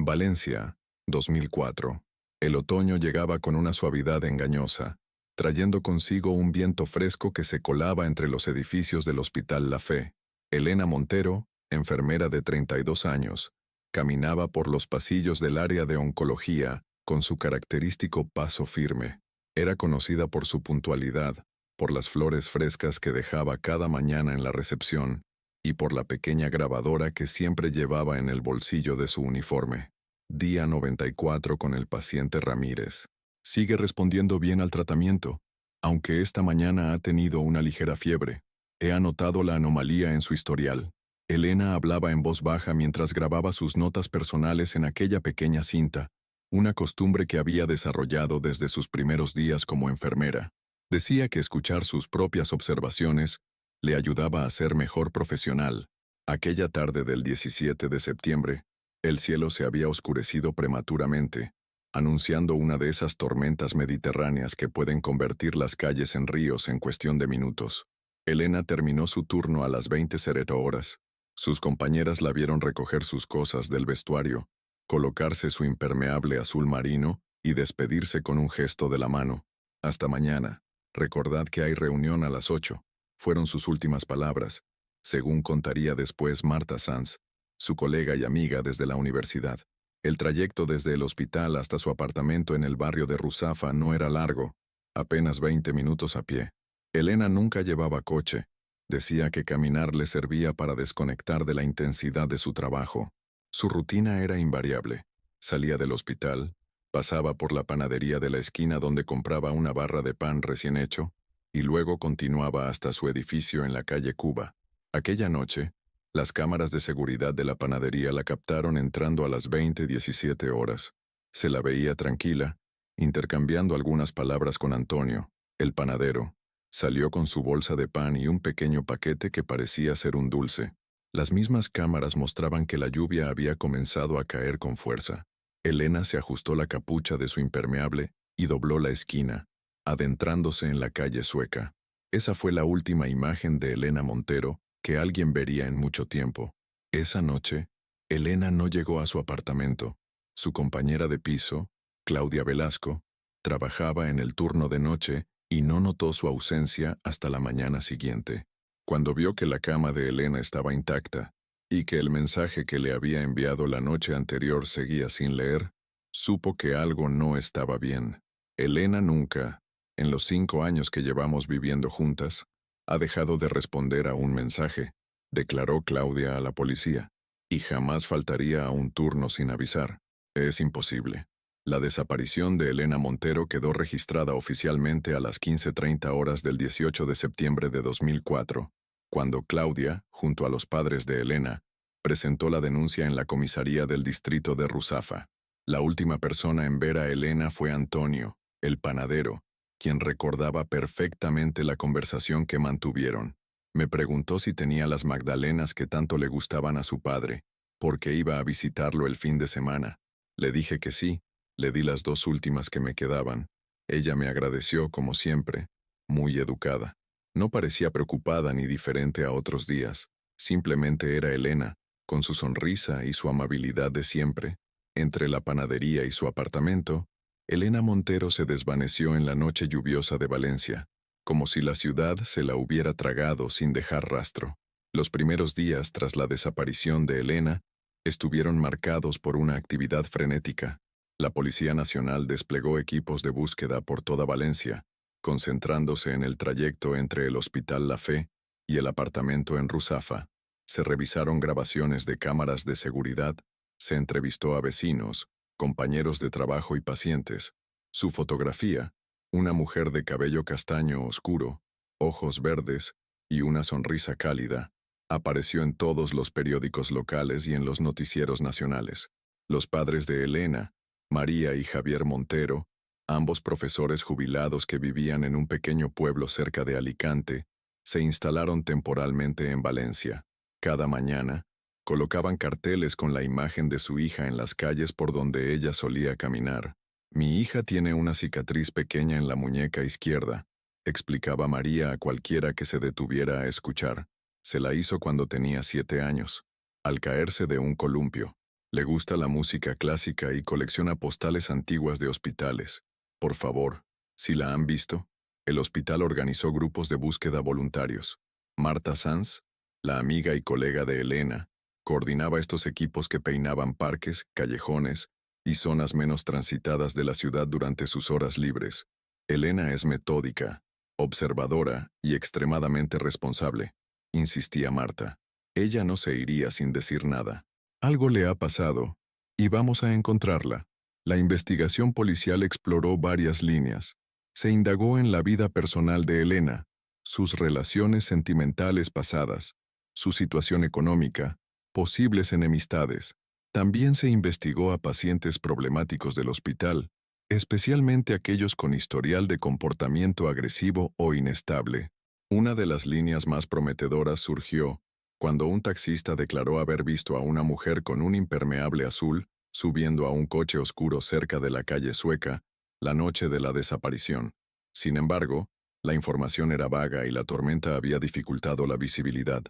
Valencia, 2004. El otoño llegaba con una suavidad engañosa, trayendo consigo un viento fresco que se colaba entre los edificios del Hospital La Fe. Elena Montero, enfermera de 32 años, caminaba por los pasillos del área de oncología con su característico paso firme. Era conocida por su puntualidad, por las flores frescas que dejaba cada mañana en la recepción y por la pequeña grabadora que siempre llevaba en el bolsillo de su uniforme. Día 94 con el paciente Ramírez. Sigue respondiendo bien al tratamiento, aunque esta mañana ha tenido una ligera fiebre. He anotado la anomalía en su historial. Elena hablaba en voz baja mientras grababa sus notas personales en aquella pequeña cinta, una costumbre que había desarrollado desde sus primeros días como enfermera. Decía que escuchar sus propias observaciones le ayudaba a ser mejor profesional. Aquella tarde del 17 de septiembre, el cielo se había oscurecido prematuramente, anunciando una de esas tormentas mediterráneas que pueden convertir las calles en ríos en cuestión de minutos. Elena terminó su turno a las 20:00 horas. Sus compañeras la vieron recoger sus cosas del vestuario, colocarse su impermeable azul marino y despedirse con un gesto de la mano. Hasta mañana. Recordad que hay reunión a las 8. Fueron sus últimas palabras, según contaría después Marta Sanz, su colega y amiga desde la universidad. El trayecto desde el hospital hasta su apartamento en el barrio de Ruzafa no era largo, apenas 20 minutos a pie. Elena nunca llevaba coche. Decía que caminar le servía para desconectar de la intensidad de su trabajo. Su rutina era invariable. Salía del hospital, pasaba por la panadería de la esquina donde compraba una barra de pan recién hecho, y luego continuaba hasta su edificio en la calle Cuba. Aquella noche, las cámaras de seguridad de la panadería la captaron entrando a las 20:17 horas. Se la veía tranquila, intercambiando algunas palabras con Antonio, el panadero. Salió con su bolsa de pan y un pequeño paquete que parecía ser un dulce. Las mismas cámaras mostraban que la lluvia había comenzado a caer con fuerza. Elena se ajustó la capucha de su impermeable y dobló la esquina, adentrándose en la calle Sueca. Esa fue la última imagen de Elena Montero que alguien vería en mucho tiempo. Esa noche, Elena no llegó a su apartamento. Su compañera de piso, Claudia Velasco, trabajaba en el turno de noche y no notó su ausencia hasta la mañana siguiente. Cuando vio que la cama de Elena estaba intacta y que el mensaje que le había enviado la noche anterior seguía sin leer, supo que algo no estaba bien. Elena nunca, en los 5 años que llevamos viviendo juntas, ha dejado de responder a un mensaje, declaró Claudia a la policía, y jamás faltaría a un turno sin avisar. Es imposible. La desaparición de Elena Montero quedó registrada oficialmente a las 15:30 horas del 18 de septiembre de 2004, cuando Claudia, junto a los padres de Elena, presentó la denuncia en la comisaría del distrito de Ruzafa. La última persona en ver a Elena fue Antonio, el panadero, quien recordaba perfectamente la conversación que mantuvieron. Me preguntó si tenía las magdalenas que tanto le gustaban a su padre, porque iba a visitarlo el fin de semana. Le dije que sí. Le di las 2 últimas que me quedaban. Ella me agradeció como siempre, muy educada. No parecía preocupada ni diferente a otros días. Simplemente era Elena, con su sonrisa y su amabilidad de siempre. Entre la panadería y su apartamento, Elena Montero se desvaneció en la noche lluviosa de Valencia, como si la ciudad se la hubiera tragado sin dejar rastro. Los primeros días tras la desaparición de Elena estuvieron marcados por una actividad frenética. La Policía Nacional desplegó equipos de búsqueda por toda Valencia, concentrándose en el trayecto entre el Hospital La Fe y el apartamento en Ruzafa. Se revisaron grabaciones de cámaras de seguridad, se entrevistó a vecinos, compañeros de trabajo y pacientes. Su fotografía, una mujer de cabello castaño oscuro, ojos verdes y una sonrisa cálida, apareció en todos los periódicos locales y en los noticieros nacionales. Los padres de Elena, María y Javier Montero, ambos profesores jubilados que vivían en un pequeño pueblo cerca de Alicante, se instalaron temporalmente en Valencia. Cada mañana, colocaban carteles con la imagen de su hija en las calles por donde ella solía caminar. Mi hija tiene una cicatriz pequeña en la muñeca izquierda, explicaba María a cualquiera que se detuviera a escuchar. Se la hizo cuando tenía 7 años, al caerse de un columpio. Le gusta la música clásica y colecciona postales antiguas de hospitales. Por favor, si la han visto, el hospital organizó grupos de búsqueda voluntarios. Marta Sanz, la amiga y colega de Elena, coordinaba estos equipos que peinaban parques, callejones y zonas menos transitadas de la ciudad durante sus horas libres. Elena es metódica, observadora y extremadamente responsable, insistía Marta. Ella no se iría sin decir nada. Algo le ha pasado, y vamos a encontrarla. La investigación policial exploró varias líneas. Se indagó en la vida personal de Elena, sus relaciones sentimentales pasadas, su situación económica, posibles enemistades. También se investigó a pacientes problemáticos del hospital, especialmente aquellos con historial de comportamiento agresivo o inestable. Una de las líneas más prometedoras surgió cuando un taxista declaró haber visto a una mujer con un impermeable azul subiendo a un coche oscuro cerca de la calle Sueca la noche de la desaparición. Sin embargo, la información era vaga y la tormenta había dificultado la visibilidad.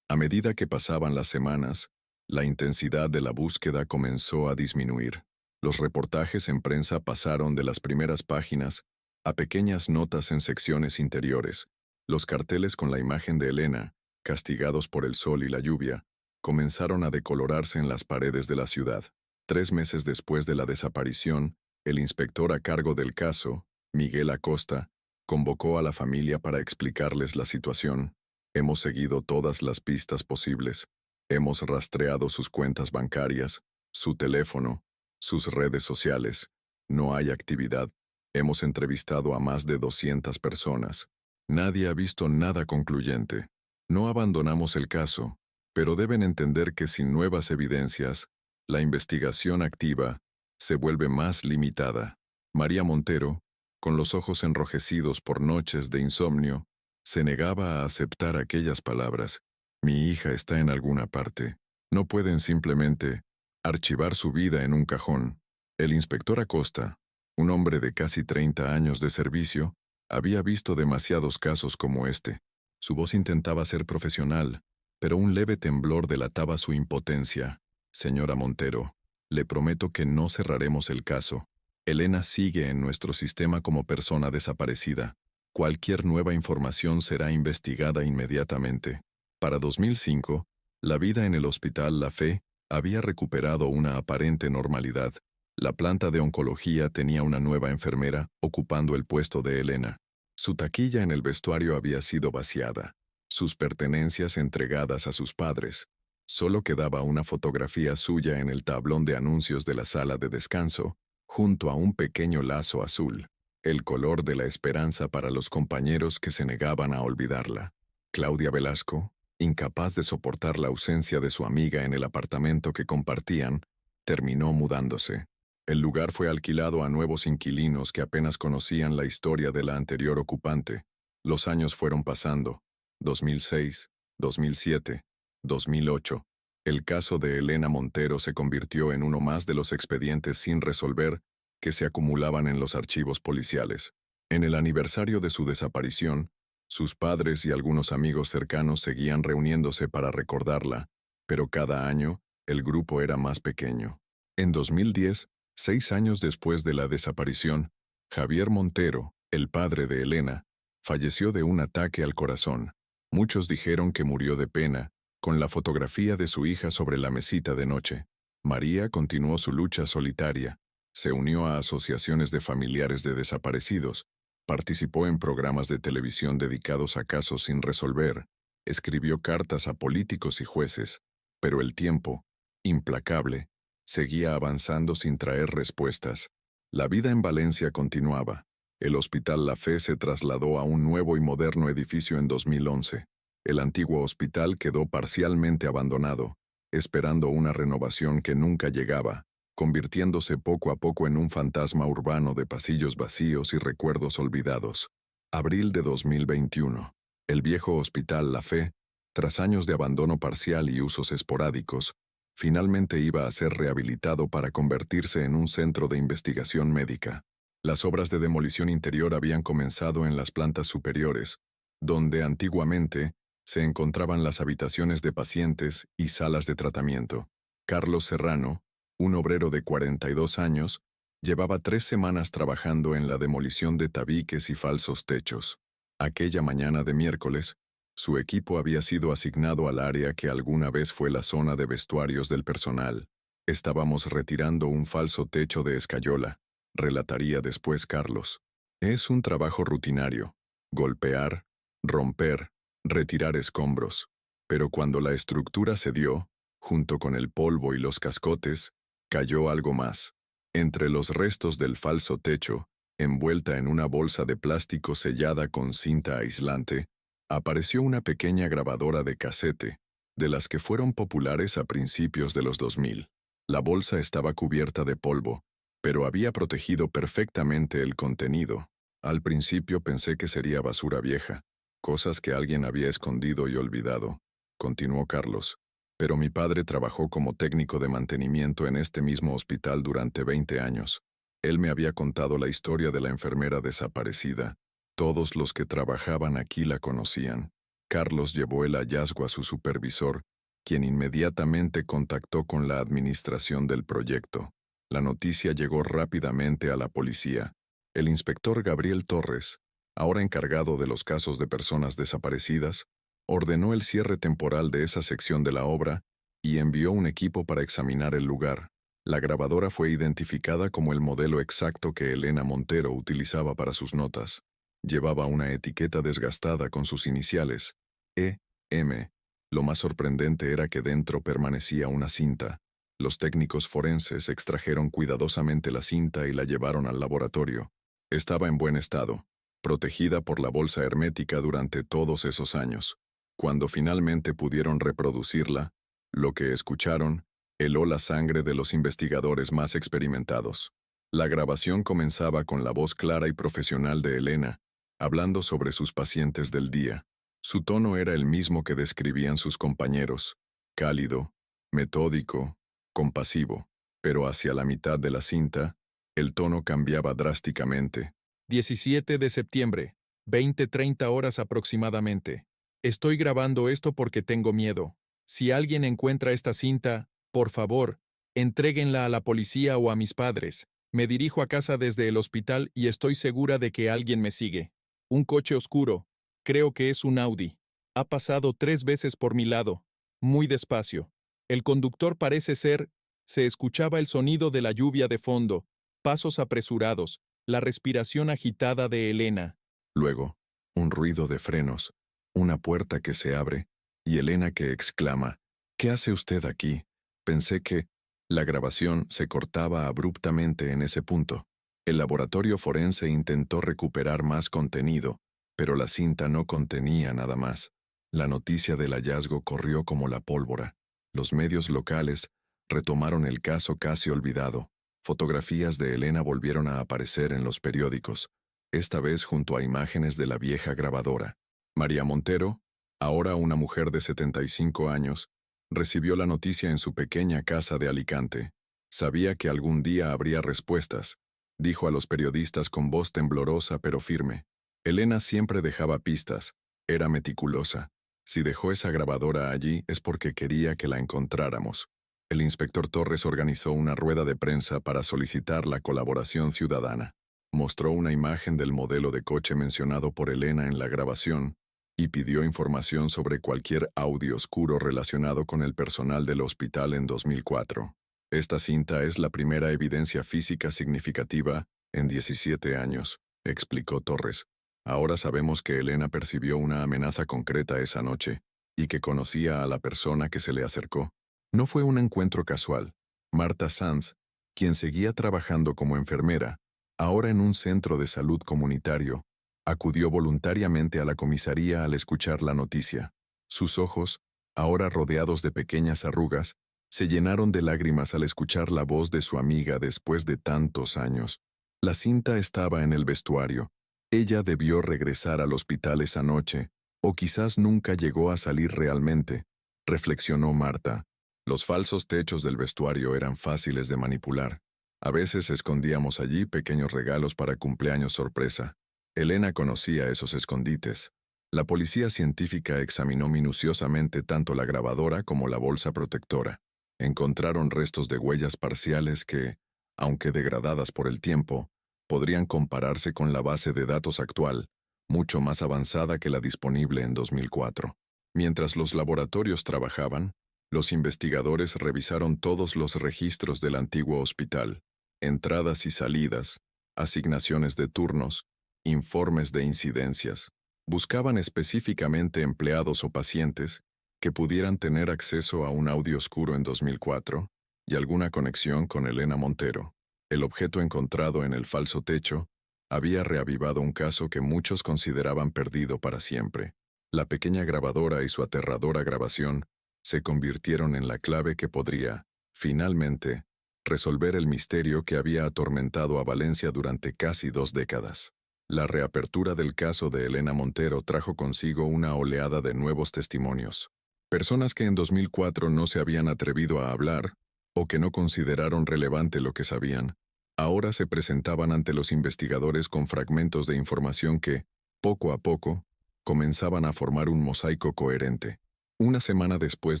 A medida que pasaban las semanas, la intensidad de la búsqueda comenzó a disminuir. Los reportajes en prensa pasaron de las primeras páginas a pequeñas notas en secciones interiores. Los carteles con la imagen de Elena, castigados por el sol y la lluvia, comenzaron a decolorarse en las paredes de la ciudad. 3 meses después de la desaparición, el inspector a cargo del caso, Miguel Acosta, convocó a la familia para explicarles la situación. Hemos seguido todas las pistas posibles. Hemos rastreado sus cuentas bancarias, su teléfono, sus redes sociales. No hay actividad. Hemos entrevistado a más de 200 personas. Nadie ha visto nada concluyente. No abandonamos el caso, pero deben entender que sin nuevas evidencias, la investigación activa se vuelve más limitada. María Montero, con los ojos enrojecidos por noches de insomnio, se negaba a aceptar aquellas palabras. Mi hija está en alguna parte. No pueden simplemente archivar su vida en un cajón. El inspector Acosta, un hombre de casi 30 años de servicio, había visto demasiados casos como este. Su voz intentaba ser profesional, pero un leve temblor delataba su impotencia. Señora Montero, le prometo que no cerraremos el caso. Elena sigue en nuestro sistema como persona desaparecida. Cualquier nueva información será investigada inmediatamente. Para 2005, la vida en el Hospital La Fe había recuperado una aparente normalidad. La planta de oncología tenía una nueva enfermera ocupando el puesto de Elena. Su taquilla en el vestuario había sido vaciada, sus pertenencias entregadas a sus padres. Solo quedaba una fotografía suya en el tablón de anuncios de la sala de descanso, junto a un pequeño lazo azul, el color de la esperanza para los compañeros que se negaban a olvidarla. Claudia Velasco, incapaz de soportar la ausencia de su amiga en el apartamento que compartían, terminó mudándose. El lugar fue alquilado a nuevos inquilinos que apenas conocían la historia de la anterior ocupante. Los años fueron pasando. 2006, 2007, 2008. El caso de Elena Montero se convirtió en uno más de los expedientes sin resolver que se acumulaban en los archivos policiales. En el aniversario de su desaparición, sus padres y algunos amigos cercanos seguían reuniéndose para recordarla, pero cada año el grupo era más pequeño. En 2010, 6 años después de la desaparición, Javier Montero, el padre de Elena, falleció de un ataque al corazón. Muchos dijeron que murió de pena, con la fotografía de su hija sobre la mesita de noche. María continuó su lucha solitaria, se unió a asociaciones de familiares de desaparecidos, participó en programas de televisión dedicados a casos sin resolver, escribió cartas a políticos y jueces, pero el tiempo, implacable, seguía avanzando sin traer respuestas. La vida en Valencia continuaba. El Hospital La Fe se trasladó a un nuevo y moderno edificio en 2011. El antiguo hospital quedó parcialmente abandonado, esperando una renovación que nunca llegaba, convirtiéndose poco a poco en un fantasma urbano de pasillos vacíos y recuerdos olvidados. Abril de 2021. El viejo Hospital La Fe, tras años de abandono parcial y usos esporádicos, finalmente iba a ser rehabilitado para convertirse en un centro de investigación médica. Las obras de demolición interior habían comenzado en las plantas superiores, donde antiguamente se encontraban las habitaciones de pacientes y salas de tratamiento. Carlos Serrano, un obrero de 42 años, llevaba 3 semanas trabajando en la demolición de tabiques y falsos techos. Aquella mañana de miércoles, su equipo había sido asignado al área que alguna vez fue la zona de vestuarios del personal. Estábamos retirando un falso techo de escayola, relataría después Carlos. Es un trabajo rutinario. Golpear, romper, retirar escombros. Pero cuando la estructura cedió, junto con el polvo y los cascotes, cayó algo más. Entre los restos del falso techo, envuelta en una bolsa de plástico sellada con cinta aislante, apareció una pequeña grabadora de casete, de las que fueron populares a principios de los 2000. La bolsa estaba cubierta de polvo, pero había protegido perfectamente el contenido. Al principio pensé que sería basura vieja, cosas que alguien había escondido y olvidado, continuó Carlos. Pero mi padre trabajó como técnico de mantenimiento en este mismo hospital durante 20 años. Él me había contado la historia de la enfermera desaparecida. Todos los que trabajaban aquí la conocían. Carlos llevó el hallazgo a su supervisor, quien inmediatamente contactó con la administración del proyecto. La noticia llegó rápidamente a la policía. El inspector Gabriel Torres, ahora encargado de los casos de personas desaparecidas, ordenó el cierre temporal de esa sección de la obra y envió un equipo para examinar el lugar. La grabadora fue identificada como el modelo exacto que Elena Montero utilizaba para sus notas. Llevaba una etiqueta desgastada con sus iniciales, E.M. Lo más sorprendente era que dentro permanecía una cinta. Los técnicos forenses extrajeron cuidadosamente la cinta y la llevaron al laboratorio. Estaba en buen estado, protegida por la bolsa hermética durante todos esos años. Cuando finalmente pudieron reproducirla, lo que escucharon heló la sangre de los investigadores más experimentados. La grabación comenzaba con la voz clara y profesional de Elena, hablando sobre sus pacientes del día. Su tono era el mismo que describían sus compañeros, cálido, metódico, compasivo, pero hacia la mitad de la cinta, el tono cambiaba drásticamente. 17 de septiembre, 20:30 horas aproximadamente. Estoy grabando esto porque tengo miedo. Si alguien encuentra esta cinta, por favor, entréguenla a la policía o a mis padres. Me dirijo a casa desde el hospital y estoy segura de que alguien me sigue. Un coche oscuro. Creo que es un Audi. Ha pasado 3 veces por mi lado. Muy despacio. El conductor parece ser... Se escuchaba el sonido de la lluvia de fondo, pasos apresurados, la respiración agitada de Elena. Luego, un ruido de frenos, una puerta que se abre, y Elena que exclama, «¿Qué hace usted aquí?» Pensé que la grabación se cortaba abruptamente en ese punto. El laboratorio forense intentó recuperar más contenido, pero la cinta no contenía nada más. La noticia del hallazgo corrió como la pólvora. Los medios locales retomaron el caso casi olvidado. Fotografías de Elena volvieron a aparecer en los periódicos, esta vez junto a imágenes de la vieja grabadora. María Montero, ahora una mujer de 75 años, recibió la noticia en su pequeña casa de Alicante. Sabía que algún día habría respuestas, dijo a los periodistas con voz temblorosa pero firme. Elena siempre dejaba pistas, era meticulosa. Si dejó esa grabadora allí es porque quería que la encontráramos. El inspector Torres organizó una rueda de prensa para solicitar la colaboración ciudadana. Mostró una imagen del modelo de coche mencionado por Elena en la grabación y pidió información sobre cualquier audio oscuro relacionado con el personal del hospital en 2004. Esta cinta es la primera evidencia física significativa en 17 años, explicó Torres. Ahora sabemos que Elena percibió una amenaza concreta esa noche y que conocía a la persona que se le acercó. No fue un encuentro casual. Marta Sanz, quien seguía trabajando como enfermera, ahora en un centro de salud comunitario, acudió voluntariamente a la comisaría al escuchar la noticia. Sus ojos, ahora rodeados de pequeñas arrugas, se llenaron de lágrimas al escuchar la voz de su amiga después de tantos años. La cinta estaba en el vestuario. Ella debió regresar al hospital esa noche, o quizás nunca llegó a salir realmente, reflexionó Marta. Los falsos techos del vestuario eran fáciles de manipular. A veces escondíamos allí pequeños regalos para cumpleaños sorpresa. Elena conocía esos escondites. La policía científica examinó minuciosamente tanto la grabadora como la bolsa protectora. Encontraron restos de huellas parciales que, aunque degradadas por el tiempo, podrían compararse con la base de datos actual, mucho más avanzada que la disponible en 2004. Mientras los laboratorios trabajaban, los investigadores revisaron todos los registros del antiguo hospital, entradas y salidas, asignaciones de turnos, informes de incidencias. Buscaban específicamente empleados o pacientes que pudieran tener acceso a un audio oscuro en 2004 y alguna conexión con Elena Montero. El objeto encontrado en el falso techo había reavivado un caso que muchos consideraban perdido para siempre. La pequeña grabadora y su aterradora grabación se convirtieron en la clave que podría, finalmente, resolver el misterio que había atormentado a Valencia durante casi 2 décadas. La reapertura del caso de Elena Montero trajo consigo una oleada de nuevos testimonios. Personas que en 2004 no se habían atrevido a hablar, o que no consideraron relevante lo que sabían, ahora se presentaban ante los investigadores con fragmentos de información que, poco a poco, comenzaban a formar un mosaico coherente. Una semana después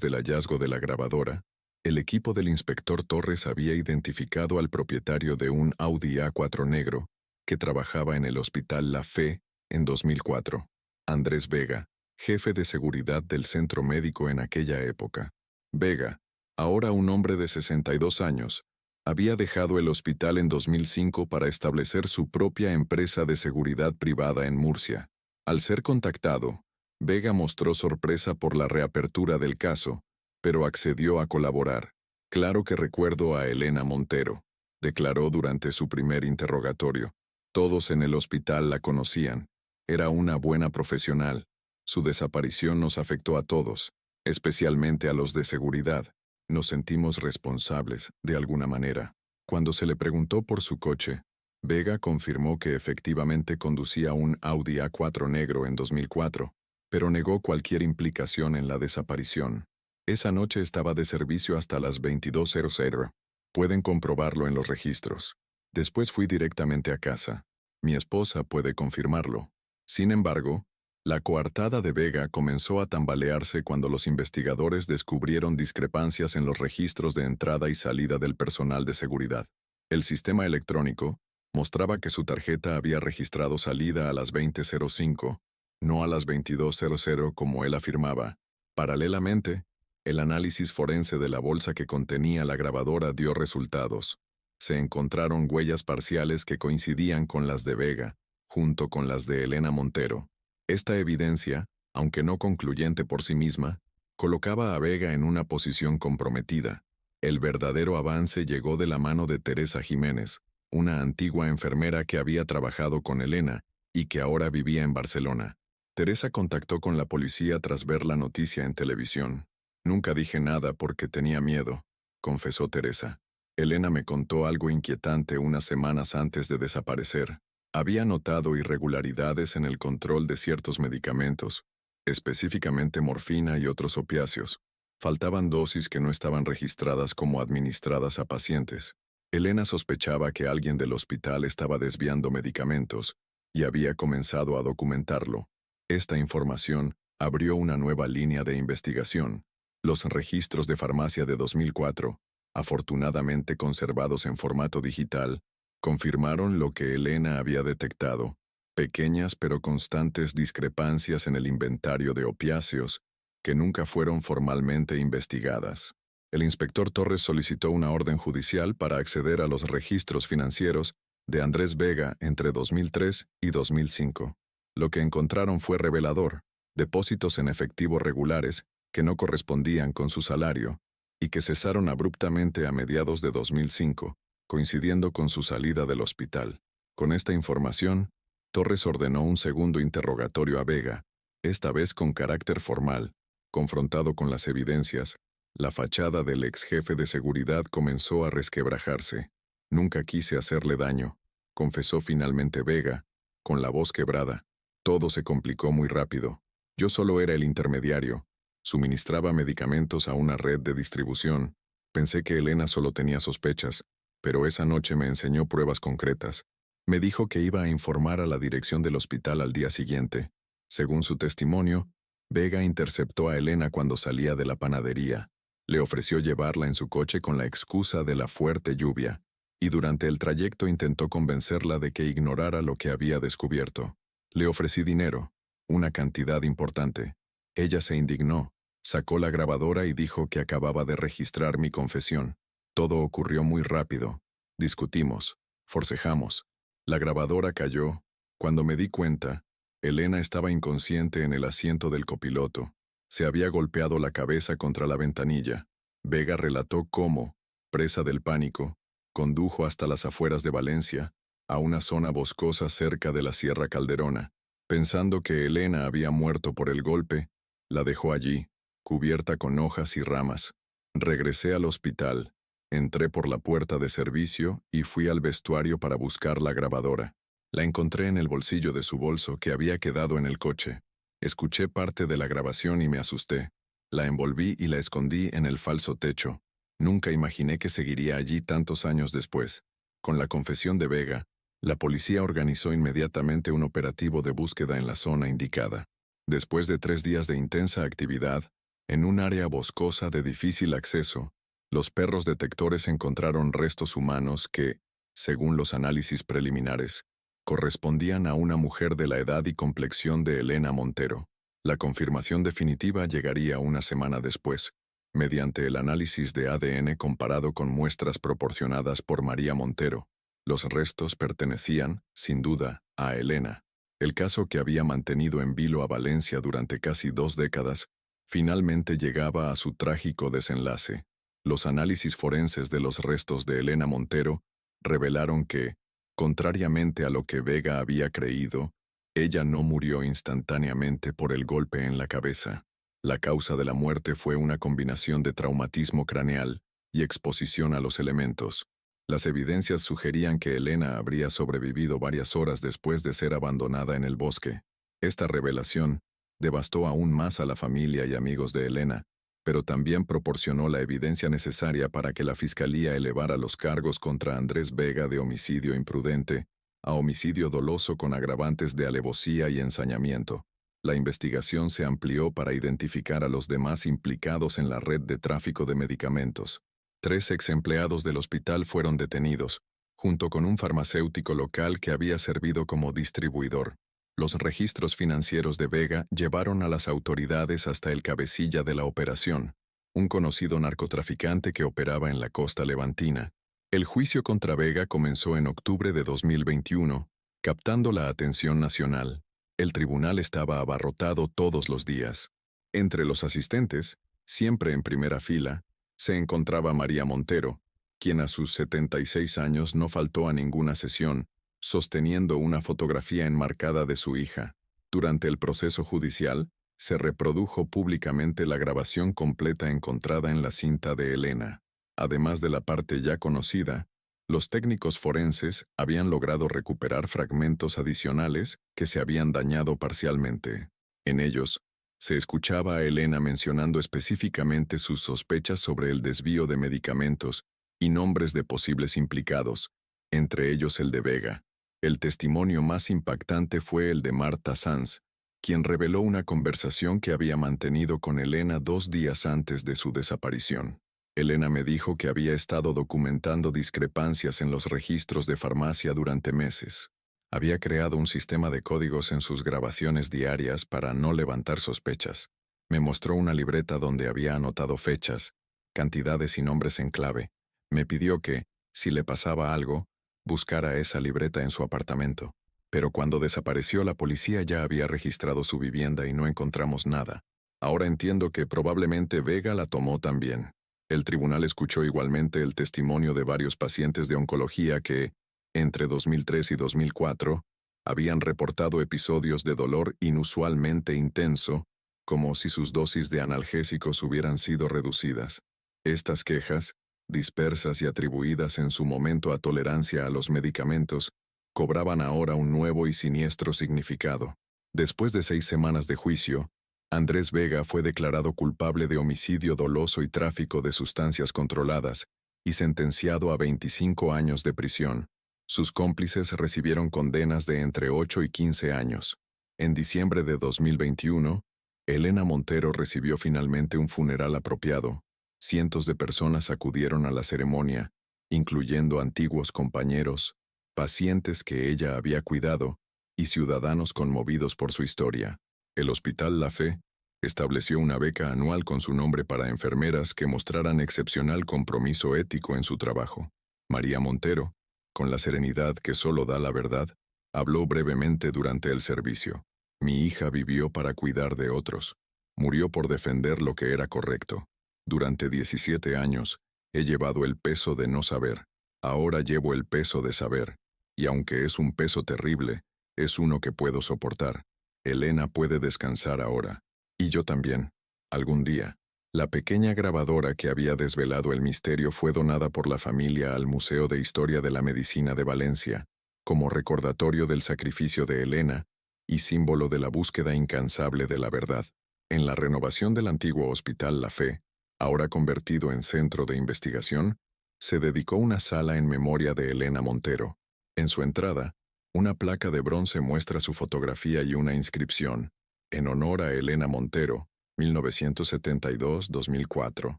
del hallazgo de la grabadora, el equipo del inspector Torres había identificado al propietario de un Audi A4 negro que trabajaba en el Hospital La Fe en 2004, Andrés Vega, jefe de seguridad del centro médico en aquella época. Vega, ahora un hombre de 62 años, había dejado el hospital en 2005 para establecer su propia empresa de seguridad privada en Murcia. Al ser contactado, Vega mostró sorpresa por la reapertura del caso, pero accedió a colaborar. Claro que recuerdo a Elena Montero, declaró durante su primer interrogatorio. Todos en el hospital la conocían. Era una buena profesional. Su desaparición nos afectó a todos, especialmente a los de seguridad. Nos sentimos responsables, de alguna manera. Cuando se le preguntó por su coche, Vega confirmó que efectivamente conducía un Audi A4 negro en 2004, pero negó cualquier implicación en la desaparición. Esa noche estaba de servicio hasta las 22:00. Pueden comprobarlo en los registros. Después fui directamente a casa. Mi esposa puede confirmarlo. Sin embargo, la coartada de Vega comenzó a tambalearse cuando los investigadores descubrieron discrepancias en los registros de entrada y salida del personal de seguridad. El sistema electrónico mostraba que su tarjeta había registrado salida a las 20:05, no a las 22:00 como él afirmaba. Paralelamente, el análisis forense de la bolsa que contenía la grabadora dio resultados. Se encontraron huellas parciales que coincidían con las de Vega, junto con las de Elena Montero. Esta evidencia, aunque no concluyente por sí misma, colocaba a Vega en una posición comprometida. El verdadero avance llegó de la mano de Teresa Jiménez, una antigua enfermera que había trabajado con Elena y que ahora vivía en Barcelona. Teresa contactó con la policía tras ver la noticia en televisión. Nunca dije nada porque tenía miedo, confesó Teresa. Elena me contó algo inquietante unas semanas antes de desaparecer. Había notado irregularidades en el control de ciertos medicamentos, específicamente morfina y otros opiáceos. Faltaban dosis que no estaban registradas como administradas a pacientes. Elena sospechaba que alguien del hospital estaba desviando medicamentos y había comenzado a documentarlo. Esta información abrió una nueva línea de investigación. Los registros de farmacia de 2004, afortunadamente conservados en formato digital, confirmaron lo que Elena había detectado: pequeñas pero constantes discrepancias en el inventario de opiáceos que nunca fueron formalmente investigadas. El inspector Torres solicitó una orden judicial para acceder a los registros financieros de Andrés Vega entre 2003 y 2005. Lo que encontraron fue revelador: depósitos en efectivo regulares que no correspondían con su salario y que cesaron abruptamente a mediados de 2005, coincidiendo con su salida del hospital. Con esta información, Torres ordenó un segundo interrogatorio a Vega, esta vez con carácter formal. Confrontado con las evidencias, la fachada del ex jefe de seguridad comenzó a resquebrajarse. Nunca quise hacerle daño, confesó finalmente Vega, con la voz quebrada. Todo se complicó muy rápido. Yo solo era el intermediario. Suministraba medicamentos a una red de distribución. Pensé que Elena solo tenía sospechas, pero esa noche me enseñó pruebas concretas. Me dijo que iba a informar a la dirección del hospital al día siguiente. Según su testimonio, Vega interceptó a Elena cuando salía de la panadería. Le ofreció llevarla en su coche con la excusa de la fuerte lluvia, y durante el trayecto intentó convencerla de que ignorara lo que había descubierto. Le ofrecí dinero, una cantidad importante. Ella se indignó, sacó la grabadora y dijo que acababa de registrar mi confesión. Todo ocurrió muy rápido. Discutimos, forcejamos. La grabadora cayó. Cuando me di cuenta, Elena estaba inconsciente en el asiento del copiloto. Se había golpeado la cabeza contra la ventanilla. Vega relató cómo, presa del pánico, condujo hasta las afueras de Valencia, a una zona boscosa cerca de la Sierra Calderona. Pensando que Elena había muerto por el golpe, la dejó allí, cubierta con hojas y ramas. Regresé al hospital, entré por la puerta de servicio y fui al vestuario para buscar la grabadora. La encontré en el bolsillo de su bolso que había quedado en el coche. Escuché parte de la grabación y me asusté. La envolví y la escondí en el falso techo. Nunca imaginé que seguiría allí tantos años después. Con la confesión de Vega, la policía organizó inmediatamente un operativo de búsqueda en la zona indicada. Después de 3 días de intensa actividad, en un área boscosa de difícil acceso, los perros detectores encontraron restos humanos que, según los análisis preliminares, correspondían a una mujer de la edad y complexión de Elena Montero. La confirmación definitiva llegaría una semana después, mediante el análisis de ADN comparado con muestras proporcionadas por María Montero. Los restos pertenecían, sin duda, a Elena. El caso que había mantenido en vilo a Valencia durante casi 2 décadas, finalmente llegaba a su trágico desenlace. Los análisis forenses de los restos de Elena Montero revelaron que, contrariamente a lo que Vega había creído, ella no murió instantáneamente por el golpe en la cabeza. La causa de la muerte fue una combinación de traumatismo craneal y exposición a los elementos. Las evidencias sugerían que Elena habría sobrevivido varias horas después de ser abandonada en el bosque. Esta revelación devastó aún más a la familia y amigos de Elena, pero también proporcionó la evidencia necesaria para que la Fiscalía elevara los cargos contra Andrés Vega de homicidio imprudente a homicidio doloso con agravantes de alevosía y ensañamiento. La investigación se amplió para identificar a los demás implicados en la red de tráfico de medicamentos. 3 ex-empleados del hospital fueron detenidos, junto con un farmacéutico local que había servido como distribuidor. Los registros financieros de Vega llevaron a las autoridades hasta el cabecilla de la operación, un conocido narcotraficante que operaba en la costa levantina. El juicio contra Vega comenzó en octubre de 2021, captando la atención nacional. El tribunal estaba abarrotado todos los días. Entre los asistentes, siempre en primera fila, se encontraba María Montero, quien a sus 76 años no faltó a ninguna sesión, sosteniendo una fotografía enmarcada de su hija. Durante el proceso judicial, se reprodujo públicamente la grabación completa encontrada en la cinta de Elena. Además de la parte ya conocida, los técnicos forenses habían logrado recuperar fragmentos adicionales que se habían dañado parcialmente. En ellos, se escuchaba a Elena mencionando específicamente sus sospechas sobre el desvío de medicamentos y nombres de posibles implicados, entre ellos el de Vega. El testimonio más impactante fue el de Marta Sanz, quien reveló una conversación que había mantenido con Elena 2 días antes de su desaparición. Elena me dijo que había estado documentando discrepancias en los registros de farmacia durante meses. Había creado un sistema de códigos en sus grabaciones diarias para no levantar sospechas. Me mostró una libreta donde había anotado fechas, cantidades y nombres en clave. Me pidió que, si le pasaba algo, buscara esa libreta en su apartamento. Pero cuando desapareció, la policía ya había registrado su vivienda y no encontramos nada. Ahora entiendo que probablemente Vega la tomó también. El tribunal escuchó igualmente el testimonio de varios pacientes de oncología que, entre 2003 y 2004, habían reportado episodios de dolor inusualmente intenso, como si sus dosis de analgésicos hubieran sido reducidas. Estas quejas, dispersas y atribuidas en su momento a tolerancia a los medicamentos, cobraban ahora un nuevo y siniestro significado. Después de 6 semanas de juicio, Andrés Vega fue declarado culpable de homicidio doloso y tráfico de sustancias controladas y sentenciado a 25 años de prisión. Sus cómplices recibieron condenas de entre 8 y 15 años. En diciembre de 2021, Elena Montero recibió finalmente un funeral apropiado, Cientos de personas acudieron a la ceremonia, incluyendo antiguos compañeros, pacientes que ella había cuidado y ciudadanos conmovidos por su historia. El Hospital La Fe estableció una beca anual con su nombre para enfermeras que mostraran excepcional compromiso ético en su trabajo. María Montero, con la serenidad que solo da la verdad, habló brevemente durante el servicio. Mi hija vivió para cuidar de otros. Murió por defender lo que era correcto. Durante 17 años, he llevado el peso de no saber. Ahora llevo el peso de saber. Y aunque es un peso terrible, es uno que puedo soportar. Elena puede descansar ahora. Y yo también. Algún día. La pequeña grabadora que había desvelado el misterio fue donada por la familia al Museo de Historia de la Medicina de Valencia, como recordatorio del sacrificio de Elena y símbolo de la búsqueda incansable de la verdad. En la renovación del antiguo Hospital La Fe, ahora convertido en centro de investigación, se dedicó una sala en memoria de Elena Montero. En su entrada, una placa de bronce muestra su fotografía y una inscripción, en honor a Elena Montero, 1972-2004.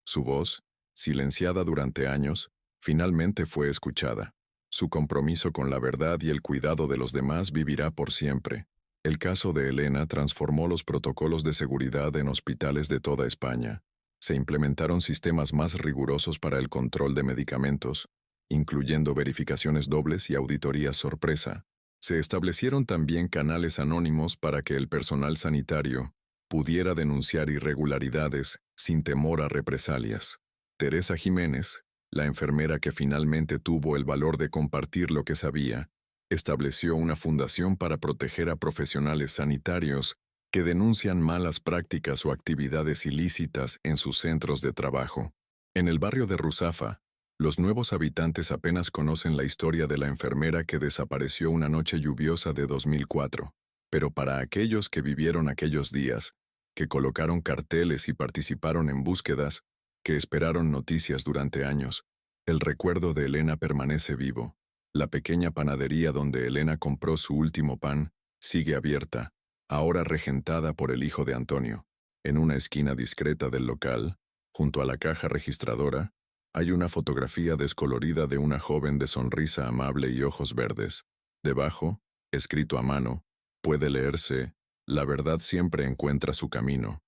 Su voz, silenciada durante años, finalmente fue escuchada. Su compromiso con la verdad y el cuidado de los demás vivirá por siempre. El caso de Elena transformó los protocolos de seguridad en hospitales de toda España. Se implementaron sistemas más rigurosos para el control de medicamentos, incluyendo verificaciones dobles y auditorías sorpresa. Se establecieron también canales anónimos para que el personal sanitario pudiera denunciar irregularidades sin temor a represalias. Teresa Jiménez, la enfermera que finalmente tuvo el valor de compartir lo que sabía, estableció una fundación para proteger a profesionales sanitarios que denuncian malas prácticas o actividades ilícitas en sus centros de trabajo. En el barrio de Ruzafa, los nuevos habitantes apenas conocen la historia de la enfermera que desapareció una noche lluviosa de 2004. Pero para aquellos que vivieron aquellos días, que colocaron carteles y participaron en búsquedas, que esperaron noticias durante años, el recuerdo de Elena permanece vivo. La pequeña panadería donde Elena compró su último pan sigue abierta, ahora regentada por el hijo de Antonio. En una esquina discreta del local, junto a la caja registradora, hay una fotografía descolorida de una joven de sonrisa amable y ojos verdes. Debajo, escrito a mano, puede leerse: la verdad siempre encuentra su camino.